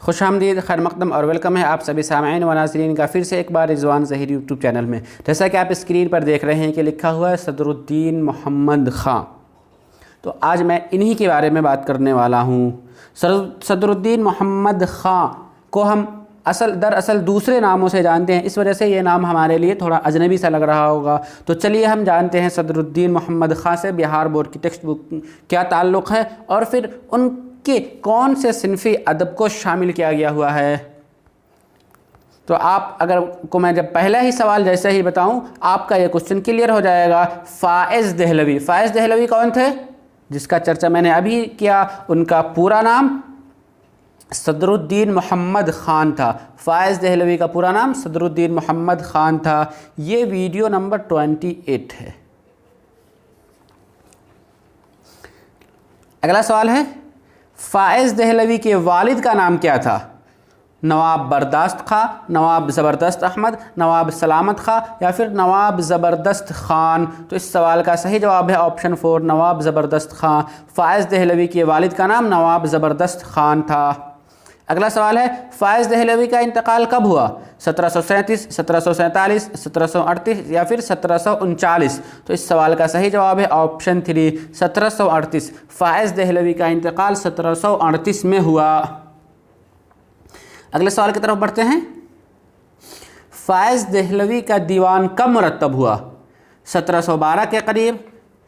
खुशामदीद, खैर मकदम और वेलकम है आप सभी सामईन व नाज़रीन का फिर से एक बार रिजवान ज़हीर यूट्यूब चैनल में। जैसा कि आप स्क्रीन पर देख रहे हैं कि लिखा हुआ है सदरुद्दीन मोहम्मद ख़ां। तो आज मैं इन्हीं के बारे में बात करने वाला हूँ। सदरुद्दीन मोहम्मद ख़ां को हम दरअसल दूसरे नामों से जानते हैं, इस वजह से ये नाम हमारे लिए थोड़ा अजनबी सा लग रहा होगा। तो चलिए हम जानते हैं सदरुद्दीन मोहम्मद ख़ां से बिहार बोर्ड की टेक्स्ट बुक क्या ताल्लुक़ है और फिर उनके कौन से सिनफ़ी अदब को शामिल किया गया हुआ है। तो आप अगर को मैं जब पहला ही सवाल जैसे ही बताऊं आपका ये क्वेश्चन क्लियर हो जाएगा। फ़ाइज़ दहलवी, फ़ाइज़ दहलवी कौन थे जिसका चर्चा मैंने अभी किया? उनका पूरा नाम सदरुद्दीन मोहम्मद ख़ान था। फ़ाइज़ दहलवी का पूरा नाम सदरुद्दीन मोहम्मद ख़ान था। ये वीडियो नंबर 28 है। अगला सवाल है, फ़ाइज़ दहलवी के वालिद का नाम क्या था? नवाब बर्दाश्त खां, नवाब ज़बरदस्त अहमद, नवाब सलामत खां या फिर नवाब ज़बरदस्त ख़ान? तो इस सवाल का सही जवाब है ऑप्शन 4, नवाब ज़बरदस्त खां। फ़ाइज़ दहलवी के वालिद का नाम नवाब ज़बरदस्त खान था। अगला सवाल है, फ़ाइज़ दहलवी का इंतकाल कब हुआ? 1737, 1747, 1738 या फिर 1739? तो इस सवाल का सही जवाब है ऑप्शन 3, 1738। फ़ाइज़ दहलवी का इंतकाल 1738 में हुआ। अगले सवाल की तरफ बढ़ते हैं। फ़ाइज़ दहलवी का दीवान कब मुरतब हुआ? 1712 के करीब,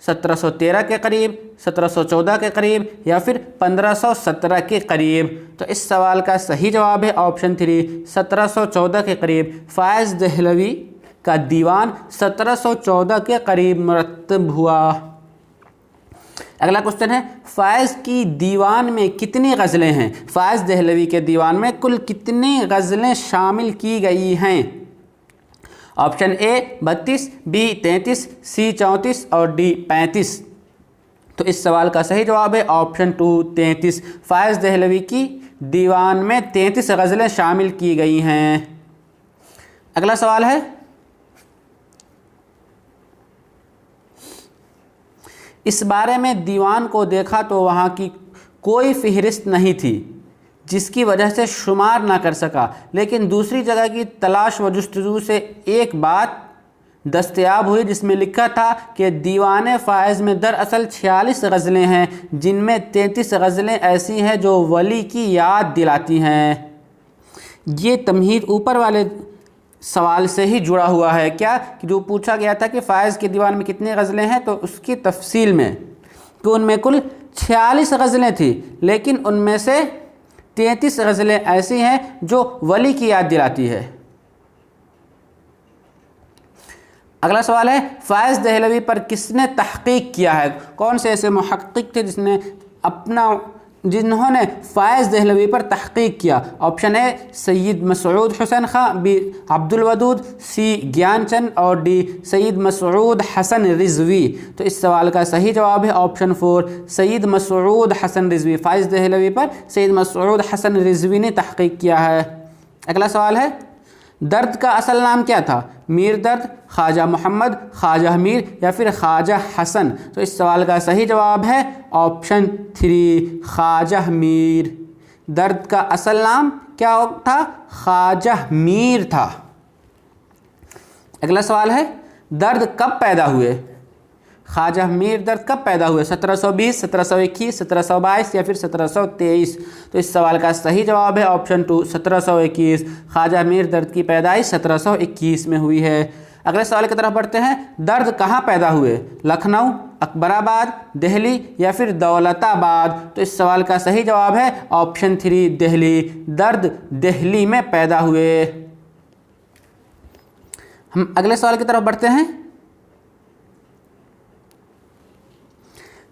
1713 के करीब, 1714 के करीब या फिर 1517 के करीब? तो इस सवाल का सही जवाब है ऑप्शन 3, 1714 के करीब। फ़ाइज़ दहलवी का दीवान 1714 के करीब मुरतब हुआ। अगला क्वेश्चन है, फ़ाइज़ की दीवान में कितनी गज़लें हैं? फ़ाइज़ दहलवी के दीवान में कुल कितनी गज़लें शामिल की गई हैं? ऑप्शन ए 32, बी 33, सी 34 और डी 35? तो इस सवाल का सही जवाब है ऑप्शन 2, 33। फ़ाइज़ दहलवी की दीवान में 33 गज़लें शामिल की गई हैं। अगला सवाल है, इस बारे में दीवान को देखा तो वहाँ की कोई फ़हरिस्त नहीं थी जिसकी वजह से शुमार ना कर सका, लेकिन दूसरी जगह की तलाश व जुस्तजू से एक बात दस्तयाब हुई जिसमें लिखा था कि दीवान फ़ाइज़ में दरअसल 46 गज़लें हैं, जिनमें 33 गज़लें ऐसी हैं जो वली की याद दिलाती हैं। ये तमहीद ऊपर वाले सवाल से ही जुड़ा हुआ है। क्या कि जो पूछा गया था कि फ़ाइज़ के दीवान में कितनी गज़लें हैं, तो उसकी तफसील में कि उनमें कुल 46 गज़लें थी, लेकिन उनमें से 33 गज़लें ऐसी हैं जो वली की याद दिलाती है। अगला सवाल है, फ़ाइज़ दहलवी पर किसने तहक़ीक़ किया है? कौन से ऐसे मुहक़्क़िक़ थे जिन्होंने फ़ाइज़ दहलवी पर तहक़ीक़ किया? Option A Syed Masood Hussain Khan, B Abdul Wadood, C Gyanchand और डी सैयद मसूद हसन रिज़वी? तो इस सवाल का सही जवाब है ऑप्शन 4, सैयद मसूद हसन रिज़वी। फ़ाइज़ दहलवी पर सैयद मसूद हसन रिज़वी ने तहक़ीक़ किया है। अगला सवाल है, दर्द का असल नाम क्या था? मीर दर्द, ख्वाजा मोहम्मद, ख्वाजा मीर या फिर ख्वाजा हसन? तो इस सवाल का सही जवाब है ऑप्शन 3, ख्वाजा मीर। दर्द का असल नाम क्या था? ख्वाजा मीर था। अगला सवाल है, दर्द कब पैदा हुए? ख्वाजा मीर दर्द कब पैदा हुए? 1720, 1721, 1722 या फिर 1723? तो इस सवाल का सही जवाब है ऑप्शन 2, 1721। ख्वाजा मीर दर्द की पैदाइश 1721 में हुई है। अगले सवाल की तरफ बढ़ते हैं। दर्द कहाँ पैदा हुए? लखनऊ, अकबराबाद, दिल्ली या फिर दौलताबाद? तो इस सवाल का सही जवाब है ऑप्शन 3, दिल्ली। दर्द दिल्ली में पैदा हुए। हम अगले सवाल की तरफ बढ़ते हैं।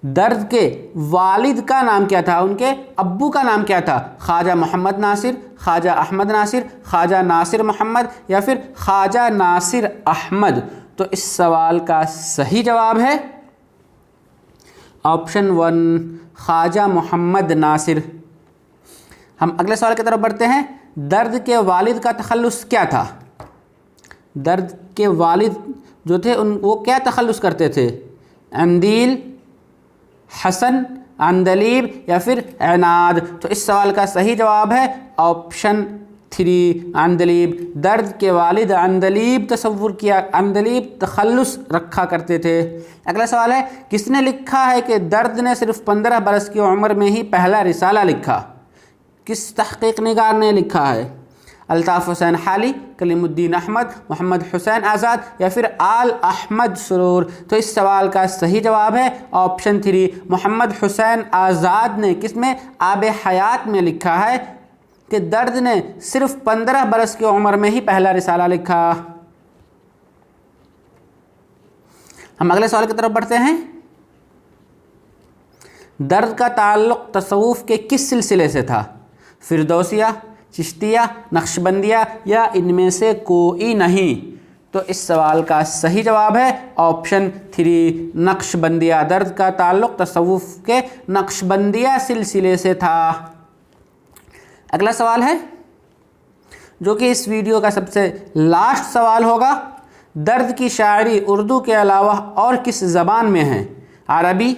दर्द के वालिद का नाम क्या था? उनके अब्बू का नाम क्या था? ख्वाजा मोहम्मद नासिर, ख्वाजा अहमद नासिर, ख्वाजा नासिर मोहम्मद या फिर ख्वाजा नासिर अहमद? तो इस सवाल का सही जवाब है ऑप्शन 1, ख्वाजा मोहम्मद नासिर। हम अगले सवाल की तरफ बढ़ते हैं। दर्द के वालिद का तखल्लुस क्या था? दर्द के वालिद जो थे वो क्या तखल्लुस करते थे? अमदील, हसन, अंदलीब या फिर एनाद। तो इस सवाल का सही जवाब है ऑप्शन 3 अंदलीब। दर्द के वालिद अंदलीब तसव्वुर किया, अंदलीब तखल्लुस रखा करते थे। अगला सवाल है, किसने लिखा है कि दर्द ने सिर्फ 15 बरस की उम्र में ही पहला रिसाला लिखा? किस तहकीक निगार ने लिखा है? अल्ताफ़ हुसैन हाली, कलीमुद्दीन अहमद, मोहम्मद हुसैन आज़ाद या फिर आल अहमद सुरूर। तो इस सवाल का सही जवाब है ऑप्शन 3 मोहम्मद हुसैन आज़ाद ने किसमें आब हयात में लिखा है कि दर्द ने सिर्फ 15 बरस की उम्र में ही पहला रिसाला लिखा। हम अगले सवाल की तरफ बढ़ते हैं। दर्द का ताल्लुक़ तसव्वुफ़ के किस सिलसिले से था? फिरदौसिया, चिश्तिया, नक्शबंदिया या इनमें से कोई नहीं? तो इस सवाल का सही जवाब है ऑप्शन 3 नक्शबंदिया। दर्द का ताल्लुक़ तसव्वुफ़ के नक्शबंदिया सिलसिले से था। अगला सवाल है जो कि इस वीडियो का सबसे लास्ट सवाल होगा। दर्द की शायरी उर्दू के अलावा और किस ज़बान में है? अरबी,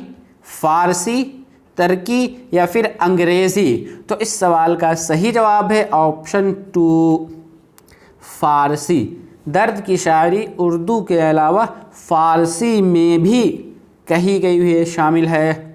फ़ारसी, तुर्की या फिर अंग्रेज़ी? तो इस सवाल का सही जवाब है ऑप्शन 2 फ़ारसी। दर्द की शायरी उर्दू के अलावा फ़ारसी में भी कही गई हुई शामिल है।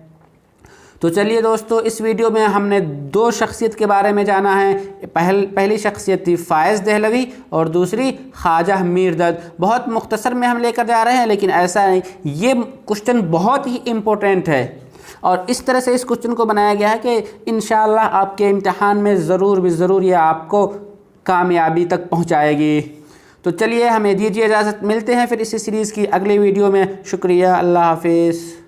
तो चलिए दोस्तों, इस वीडियो में हमने 2 शख्सियत के बारे में जाना है। पहली शख्सियत थी फ़ायज़ दहलवी और दूसरी ख्वाजा मीरदद। बहुत मुख्तसर में हम लेकर जा रहे हैं, लेकिन ऐसा नहीं, ये क्वेश्चन बहुत ही इम्पोर्टेंट है और इस तरह से इस क्वेश्चन को बनाया गया है कि इंशाअल्लाह आपके इम्तिहान में ज़रूर ये आपको कामयाबी तक पहुँचाएगी। तो चलिए, हमें दीजिए इजाज़त। मिलते हैं फिर इसी सीरीज़ की अगली वीडियो में। शुक्रिया, अल्लाह हाफिज़।